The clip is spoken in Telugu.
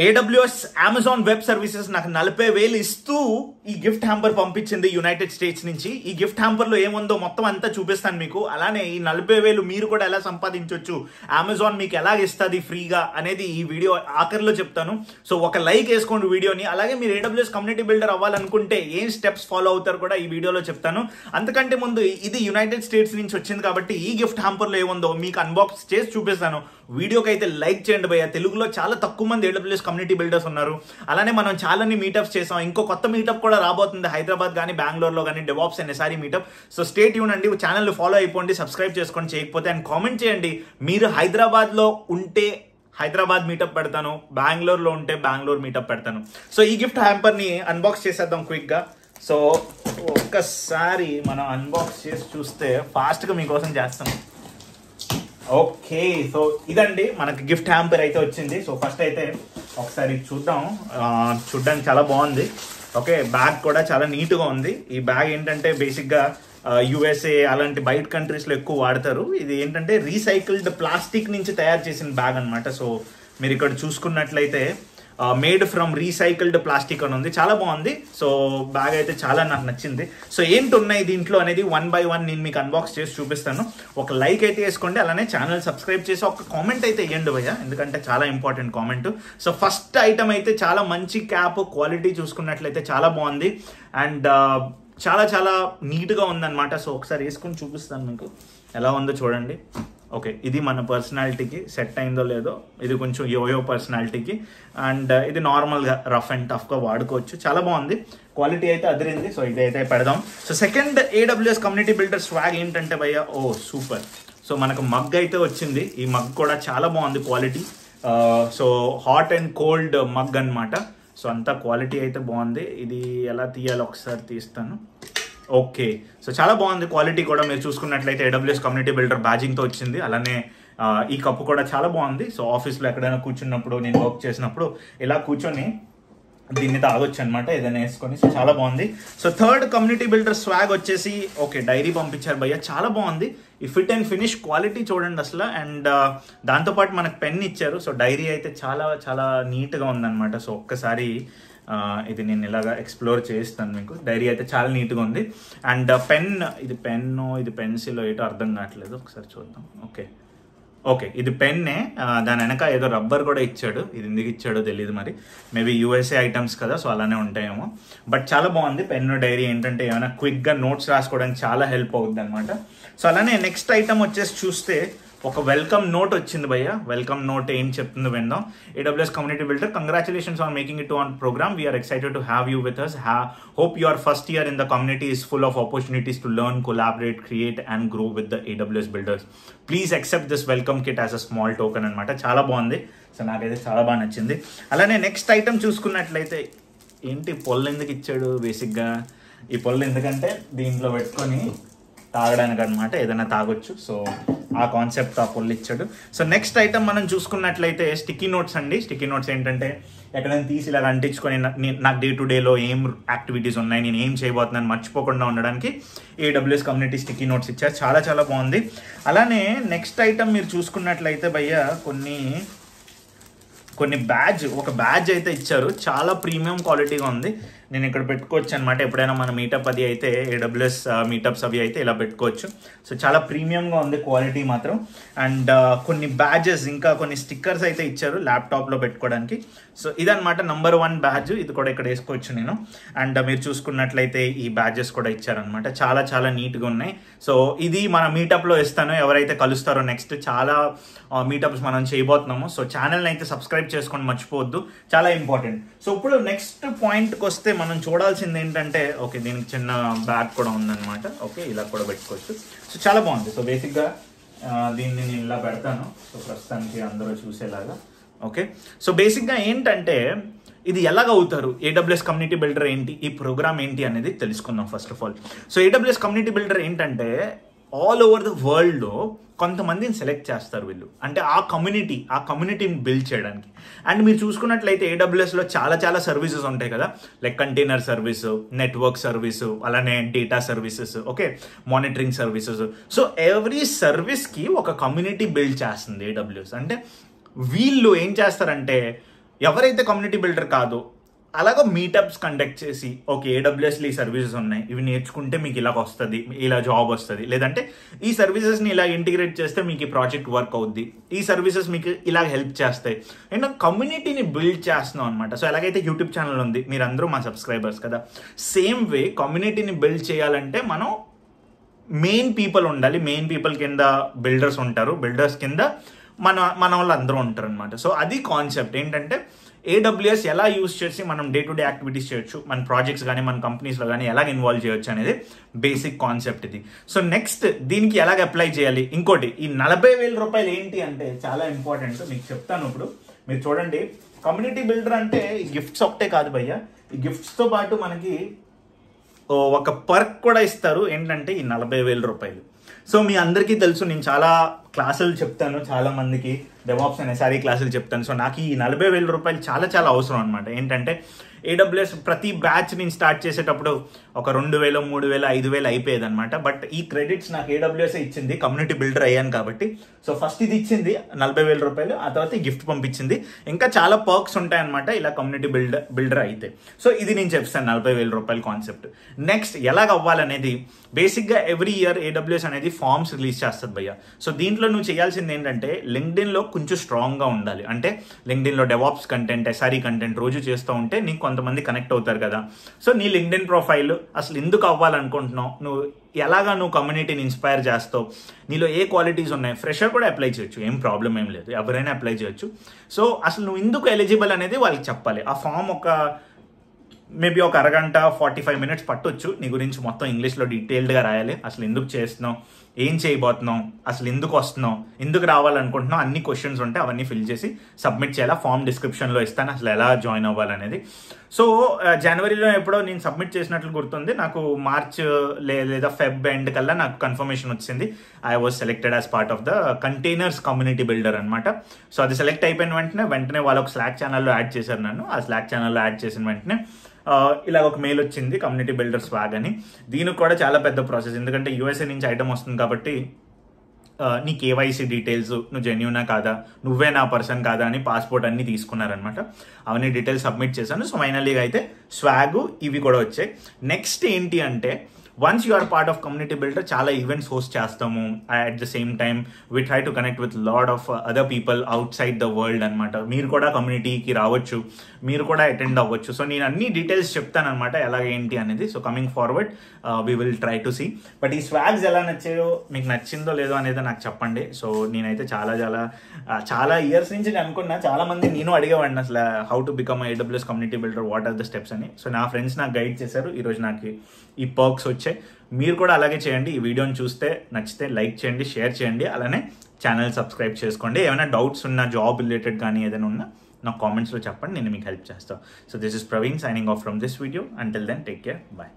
AWS Amazon వెబ్ సర్వీసెస్ నాకు 40,000 ఇస్తూ ఈ గిఫ్ట్ హ్యాంపర్ పంపించింది యునైటెడ్ స్టేట్స్ నుంచి. ఈ గిఫ్ట్ హ్యాంపర్ లో ఏముందో మొత్తం అంతా చూపిస్తాను మీకు. అలానే ఈ 40,000 మీరు కూడా ఎలా సంపాదించవచ్చు, అమెజాన్ మీకు ఎలా ఇస్తుంది ఫ్రీగా అనేది ఈ వీడియో ఆఖరిలో చెప్తాను. సో ఒక లైక్ వేసుకోండి వీడియోని. అలాగే మీరు AWS కమ్యూనిటీ బిల్డర్ అవ్వాలనుకుంటే ఏం స్టెప్స్ ఫాలో అవుతారు కూడా ఈ వీడియోలో చెప్తాను. అంతకంటే ముందు ఇది యునైటెడ్ స్టేట్స్ నుంచి వచ్చింది కాబట్టి ఈ గిఫ్ట్ హ్యాంపర్ లో ఏముందో మీకు అన్బాక్స్ చేసి చూపిస్తాను. వీడియోకి అయితే లైక్ చేయండి భయ్య. తెలుగులో చాలా తక్కువ మంది AWS కమ్యూనిటీ బిల్డర్స్ ఉన్నారు. అలానే మనం చాలాని మీటప్స్ చేసాం. ఇంకో కొత్త మీటప్ కూడా రాబోతుంది హైదరాబాద్ కానీ బెంగళూరులో కానీ, DevOps and SRE meetup. So stay tune అండి. ఛానల్ ఫాలో అయిపోండి, సబ్స్క్రైబ్ చేసుకోండి చేయకపోతే, అండ్ కామెంట్ చేయండి. మీరు హైదరాబాద్లో ఉంటే హైదరాబాద్ మీటప్ పెడతాను, బెంగళూరులో ఉంటే బెంగళూరు మీటప్ పెడతాను. సో ఈ గిఫ్ట్ హ్యాంపర్ని అన్బాక్స్ చేసేద్దాం క్విక్గా. సో ఒక్కసారి మనం అన్బాక్స్ చేసి చూస్తే ఫాస్ట్గా మీకోసం చేస్తాం. ఓకే, సో ఇదండి మనకి గిఫ్ట్ హ్యాంపర్ అయితే వచ్చింది. సో ఫస్ట్ అయితే ఒకసారి చూద్దాం. చూడ్డానికి చాలా బాగుంది. ఓకే, బ్యాగ్ కూడా చాలా నీట్గా ఉంది. ఈ బ్యాగ్ ఏంటంటే బేసిక్గా USA అలాంటి బయట కంట్రీస్లో ఎక్కువ వాడతారు. ఇది ఏంటంటే రీసైకిల్డ్ ప్లాస్టిక్ నుంచి తయారు చేసిన బ్యాగ్ అనమాట. సో మీరు ఇక్కడ చూసుకున్నట్లయితే మేడ్ ఫ్రమ్ రీసైకిల్డ్ ప్లాస్టిక్ అని ఉంది. చాలా బాగుంది. సో బ్యాగ్ అయితే చాలా నాకు నచ్చింది. సో ఏంటి ఉన్నాయి దీంట్లో అనేది 1 by 1 నేను మీకు అన్బాక్స్ చేసి చూపిస్తాను. ఒక లైక్ అయితే వేసుకోండి, అలానే ఛానల్ సబ్స్క్రైబ్ చేసి ఒక కామెంట్ అయితే వేయండి భయ్య, ఎందుకంటే చాలా important comment. So first item అయితే చాలా మంచి క్యాప్, క్వాలిటీ చూసుకున్నట్లయితే చాలా బాగుంది అండ్ చాలా చాలా నీట్గా ఉందన్నమాట. సో ఒకసారి వేసుకొని చూపిస్తాను మీకు ఎలా ఉందో చూడండి. ఓకే, ఇది మన పర్సనాలిటీకి సెట్ అయిందో లేదో. ఇది కొంచెం యోయో పర్సనాలిటీకి అండ్ ఇది నార్మల్గా రఫ్ అండ్ టఫ్గా వాడుకోవచ్చు. చాలా బాగుంది, క్వాలిటీ అయితే అదిరింది. సో ఇదైతే పెడదాం. So second AWS community builder swag ఏంటంటే భయ్య, ఓ సూపర్. సో మనకు మగ్ అయితే వచ్చింది. ఈ మగ్ కూడా చాలా బాగుంది quality. So hot and cold mug అనమాట. సో అంతా క్వాలిటీ అయితే బాగుంది. ఇది ఎలా తీయాలో ఒకసారి తీస్తాను. ఓకే, సో చాలా బాగుంది క్వాలిటీ కూడా. మీరు చూసుకున్నట్లయితే AWS కమ్యూనిటీ బిల్డర్ బ్యాజింగ్తో వచ్చింది. అలానే ఈ కప్పు కూడా చాలా బాగుంది. సో ఆఫీస్లో ఎక్కడైనా కూర్చున్నప్పుడు, నేను వర్క్ చేసినప్పుడు ఇలా కూర్చొని దీన్ని తాగొచ్చు అనమాట, ఏదైనా వేసుకొని. సో చాలా బాగుంది. So third community builder swag వచ్చేసి ఓకే డైరీ పంపించారు భయ్య, చాలా బాగుంది. ఈ ఫిట్ అండ్ ఫినిష్ క్వాలిటీ చూడండి అసలు. అండ్ దాంతోపాటు మనకు పెన్ ఇచ్చారు. సో డైరీ అయితే చాలా చాలా నీట్గా ఉందన్నమాట. సో ఒక్కసారి ఇది నేను ఇలాగా ఎక్స్ప్లోర్ చేస్తాను మీకు. డైరీ అయితే చాలా నీట్గా ఉంది. అండ్ పెన్, ఇది పెన్ను, ఇది పెన్సిల్ ఏటో అర్థం కావట్లేదు, ఒకసారి చూద్దాం. ఓకే ఇది పెన్నే. దాని వెనక ఏదో రబ్బర్ కూడా ఇచ్చాడు. ఇది ఎందుకు ఇచ్చాడో తెలియదు, మరి మేబీ USA ఐటమ్స్ కదా, సో అలానే ఉంటాయేమో. బట్ చాలా బాగుంది. పెన్ను, డైరీ ఏంటంటే ఏమైనా క్విక్గా నోట్స్ రాసుకోవడానికి చాలా హెల్ప్ అవుతుంది అనమాట. సో అలానే నెక్స్ట్ ఐటమ్ వచ్చేసి చూస్తే ఒక వెల్కమ్ నోట్ వచ్చింది భయ్య. వెల్కమ్ నోట్ ఏం చెప్తుందో విందాం. AWS community builder, congratulations on making it on programme. We are excited to have you with us. Hope your first year in the community is full of opportunities to learn, collaborate, create and grow with the AWS builders. Please accept this welcome kit as a small token అనమాట. చాలా బాగుంది. సో నాకైతే చాలా బాగా నచ్చింది. అలానే నెక్స్ట్ ఐటమ్ చూసుకున్నట్లయితే ఏంటి, పొల్లు ఎందుకు ఇచ్చాడు బేసిక్గా. ఈ పొల్లు ఎందుకంటే దీంట్లో పెట్టుకొని తాగడానికి అనమాట, ఏదైనా తాగొచ్చు. సో ఆ కాన్సెప్ట్ ఆ పొల్లు ఇచ్చాడు. సో నెక్స్ట్ ఐటమ్ మనం చూసుకున్నట్లయితే స్టిక్కీ నోట్స్ అండి. స్టిక్కీ నోట్స్ ఏంటంటే ఎక్కడైనా తీసి ఇలా అంటించుకొని నాకు డే టు డేలో ఏం యాక్టివిటీస్ ఉన్నాయి, నేను ఏం చేయబోతున్నాను మర్చిపోకుండా ఉండడానికి AWS కమ్యూనిటీ స్టిక్కీ నోట్స్ ఇచ్చారు. చాలా చాలా బాగుంది. అలానే నెక్స్ట్ ఐటమ్ మీరు చూసుకున్నట్లయితే భయ్య కొన్ని ఒక బ్యాడ్జ్ అయితే ఇచ్చారు. చాలా ప్రీమియం క్వాలిటీగా ఉంది. నేను ఇక్కడ పెట్టుకోవచ్చు అనమాట. ఎప్పుడైనా మన మీటప్ అది అయితే AWS మీటప్స్ అవి అయితే ఇలా పెట్టుకోవచ్చు. సో చాలా ప్రీమియంగా ఉంది క్వాలిటీ మాత్రం. అండ్ కొన్ని బ్యాడ్జెస్, ఇంకా కొన్ని స్టిక్కర్స్ అయితే ఇచ్చారు ల్యాప్టాప్లో పెట్టుకోవడానికి. సో ఇదనమాట నంబర్ 1 బ్యాడ్జ్. ఇది కూడా ఇక్కడ వేసుకోవచ్చు నేను. అండ్ మీరు చూసుకున్నట్లయితే ఈ బ్యాడ్జెస్ కూడా ఇచ్చారనమాట. చాలా చాలా నీట్గా ఉన్నాయి. సో ఇది మన మీటప్లో ఇస్తాను, ఎవరైతే కలుస్తారో నెక్స్ట్. చాలా మీటప్స్ మనం చేయబోతున్నాము. సో ఛానల్ని అయితే సబ్స్క్రైబ్ చేసుకోండి మర్చిపోవద్దు, చాలా ఇంపార్టెంట్. సో ఇప్పుడు నెక్స్ట్ పాయింట్కి వస్తే మనం చూడాల్సింది ఏంటంటే, ఓకే దీనికి చిన్న బ్యాగ్ కూడా ఉందన్నమాట. ఓకే ఇలా కూడా పెట్టుకోవచ్చు. సో చాలా బాగుంది. సో బేసిక్గా దీన్ని నేను ఇలా పెడతాను. సో ప్రస్తుతానికి అందరూ చూసేలాగా. ఓకే, సో బేసిక్గా ఏంటంటే ఇది ఎలాగ అవుతారు, AWS కమ్యూనిటీ బిల్డర్ ఏంటి, ఈ ప్రోగ్రామ్ ఏంటి అనేది తెలుసుకుందాం first of all. So AWS community builder ఏంటంటే ఆల్ ఓవర్ ద వరల్డ్లో కొంతమందిని సెలెక్ట్ చేస్తారు వీళ్ళు, అంటే ఆ కమ్యూనిటీని బిల్డ్ చేయడానికి. అండ్ మీరు చూసుకున్నట్లయితే AWSలో చాలా చాలా సర్వీసెస్ ఉంటాయి కదా, like container service, network service, అలానే data services, okay monitoring services. So every సర్వీస్కి ఒక కమ్యూనిటీ బిల్డ్ చేస్తుంది AWS. అంటే వీళ్ళు ఏం చేస్తారంటే ఎవరైతే కమ్యూనిటీ బిల్డర్ కాదో అలాగా మీటప్స్ కండక్ట్ చేసి ఓకే ఏడబ్ల్యూఎస్లో ఈ సర్వీసెస్ ఉన్నాయి, ఇవి నేర్చుకుంటే మీకు ఇలా వస్తుంది, ఇలా జాబ్ వస్తుంది, లేదంటే ఈ సర్వీసెస్ని ఇలా ఇంటిగ్రేట్ చేస్తే మీకు ఈ ప్రాజెక్ట్ వర్క్ అవుద్ది, ఈ సర్వీసెస్ మీకు ఇలా హెల్ప్ చేస్తాయి అండ్ కమ్యూనిటీని బిల్డ్ చేస్తున్నాం అనమాట. సో ఎలాగైతే యూట్యూబ్ ఛానల్ ఉంది, మీరందరూ మా సబ్స్క్రైబర్స్ కదా, సేమ్ వే కమ్యూనిటీని బిల్డ్ చేయాలంటే మనం మెయిన్ పీపుల్ ఉండాలి. మెయిన్ పీపుల్ కింద బిల్డర్స్ ఉంటారు, బిల్డర్స్ కింద మన వాళ్ళు అందరూ ఉంటారు అనమాట. సో అది కాన్సెప్ట్ ఏంటంటే AWS ఎలా యూస్ చేసి మనం డే టు డే యాక్టివిటీస్ చేయొచ్చు, మన ప్రాజెక్ట్స్ కానీ మన కంపెనీస్లో కానీ ఎలాగ ఇన్వాల్వ్ చేయొచ్చు అనేది బేసిక్ కాన్సెప్ట్ ఇది. సో నెక్స్ట్ దీనికి ఎలాగ అప్లై చేయాలి. ఇంకోటి ఈ 40,000 రూపాయలు ఏంటి అంటే చాలా ఇంపార్టెంట్, మీకు చెప్తాను. ఇప్పుడు మీరు చూడండి, కమ్యూనిటీ బిల్డర్ అంటే ఈ గిఫ్ట్స్ ఒకటే కాదు భయ్య, ఈ గిఫ్ట్స్తో పాటు మనకి ఒక పర్క్ కూడా ఇస్తారు. ఏంటంటే ఈ 40,000 రూపాయలు. సో మీ అందరికీ తెలుసు, నేను చాలా క్లాసులు చెప్తాను, చాలా మందికి డెవాప్స్ అనే సారీ క్లాసులు చెప్తాను. సో నాకు ఈ 40,000 రూపాయలు చాలా చాలా అవసరం అనమాట. ఏంటంటే AWS ప్రతి బ్యాచ్ నేను స్టార్ట్ చేసేటప్పుడు ఒక 2,000, 3,000, 5,000 అయిపోయేది అనమాట. బట్ ఈ క్రెడిట్స్ నాకు AWS ఇచ్చింది, కమ్యూనిటీ బిల్డర్ అయ్యాను కాబట్టి. సో ఫస్ట్ ఇది ఇచ్చింది 40,000 రూపాయలు, ఆ తర్వాత ఈ గిఫ్ట్ పంపించింది. ఇంకా చాలా పర్క్స్ ఉంటాయన్నమాట ఇలా కమ్యూనిటీ బిల్డర్ అయితే. సో ఇది నేను చెప్తాను 40,000 రూపాయల కాన్సెప్ట్. నెక్స్ట్ ఎలాగ అవ్వాలనేది, బేసిక్గా ఎవ్రీ ఇయర్ AWS అనేది ఫార్మ్స్ రిలీజ్ చేస్తుంది భయ్య. సో దీంట్లో నువ్వు చేయాల్సింది ఏంటంటే లింక్డ్ఇన్లో కొంచెం స్ట్రాంగ్గా ఉండాలి. అంటే లింక్డ్ఇన్లో డెవాప్స్ కంటెంట్, SRE కంటెంట్ రోజు చేస్తూ ఉంటే నీకు కొంతమంది కనెక్ట్ అవుతారు కదా. సో నీ లింక్డ్ఇన్ ప్రొఫైల్ అసలు ఎందుకు అవ్వాలనుకుంటున్నావు, నువ్వు ఎలాగా నువ్వు కమ్యూనిటీని ఇన్స్పైర్ చేస్తావు, నీలో ఏ క్వాలిటీస్ ఉన్నాయి. ఫ్రెషర్ కూడా అప్లై చేయొచ్చు, ఏం ప్రాబ్లం ఏం లేదు, ఎవరైనా అప్లై చేయొచ్చు. సో అసలు నువ్వు ఎందుకు ఎలిజిబుల్ అనేది వాళ్ళకి చెప్పాలి. ఆ ఫామ్ మేబీ ఒక అరగంట 45 మినిట్స్ పట్టొచ్చు. నీ గురించి మొత్తం ఇంగ్లీష్లో డీటెయిల్డ్గా రాయాలి. అసలు ఎందుకు చేస్తున్నావు, ఏం చేయబోతున్నావు, అసలు ఎందుకు వస్తున్నావు, ఎందుకు రావాలనుకుంటున్నావు, అన్ని క్వశ్చన్స్ ఉంటాయి, అవన్నీ ఫిల్ చేసి సబ్మిట్ చేయాలి. ఫామ్ డిస్క్రిప్షన్లో ఇస్తాను అసలు ఎలా జాయిన్ అవ్వాలనేది. సో జనవరిలో ఎప్పుడో నేను సబ్మిట్ చేసినట్లు గుర్తుంది. నాకు మార్చ్ లేదా ఫెబ్ ఎండ్ కల్లా నాకు కన్ఫర్మేషన్ వచ్చింది. I was selected as part of the containers community builder అనమాట. సో అది సెలెక్ట్ అయిపోయిన వెంటనే వాళ్ళకి స్లాక్ ఛానల్లో యాడ్ చేశారు నన్ను. ఆ స్లాక్ ఛానల్లో యాడ్ చేసిన వెంటనే ఇలా ఒక మెయిల్ వచ్చింది, కమ్యూనిటీ బిల్డర్ స్వాగ్ అని. దీనికి కూడా చాలా పెద్ద ప్రాసెస్, ఎందుకంటే USA నుంచి ఐటమ్ వస్తుంది కాబట్టి నీ KYC డీటెయిల్స్, నువ్వు జెన్యూనా కాదా, నువ్వే నా పర్సన్ కాదా అని పాస్పోర్ట్ అన్ని తీసుకున్నారనమాట. అవన్నీ డీటెయిల్స్ సబ్మిట్ చేశాను. సో ఫైనల్గా అయితే స్వాగ్ ఇవి కూడా వచ్చాయి. నెక్స్ట్ ఏంటి అంటే once you are part of community builder చాలా ఈవెంట్స్ హోస్ట్ చేస్తాము. At the same time we try to connect with lot of other people outside the world అనమాట. మీరు కూడా కమ్యూనిటీకి రావచ్చు, మీరు కూడా అటెండ్ అవ్వచ్చు. సో నేను అన్ని డీటెయిల్స్ చెప్తాను అనమాట ఎలా ఏంటి అనేది. So coming forward we will try to see. But ఈ స్వాగ్స్ ఎలా నచ్చాయో, మీకు నచ్చిందో లేదో అనేది నాకు చెప్పండి. సో నేనైతే చాలా ఇయర్స్ నుంచి అనుకున్నా, చాలా మంది నేను అడిగేవాడిని అసలు how to become AWS community builder, what are the steps అని. సో నా ఫ్రెండ్స్ నాకు గైడ్ చేశారు, ఈరోజు నాకు ఈ పర్క్స్ వచ్చాయి. మీరు కూడా అలాగే చేయండి. ఈ వీడియోని చూస్తే నచ్చితే లైక్ చేయండి, షేర్ చేయండి, అలానే ఛానల్ సబ్స్క్రైబ్ చేసుకోండి. ఏమైనా డౌట్స్ ఉన్నా, జాబ్ రిలేటెడ్ కానీ ఏదైనా ఉన్నా నాకు కామెంట్స్లో చెప్పండి, నేను మీకు హెల్ప్ చేస్తాను. So this is Praveen signing off from this video. Until then take care, bye.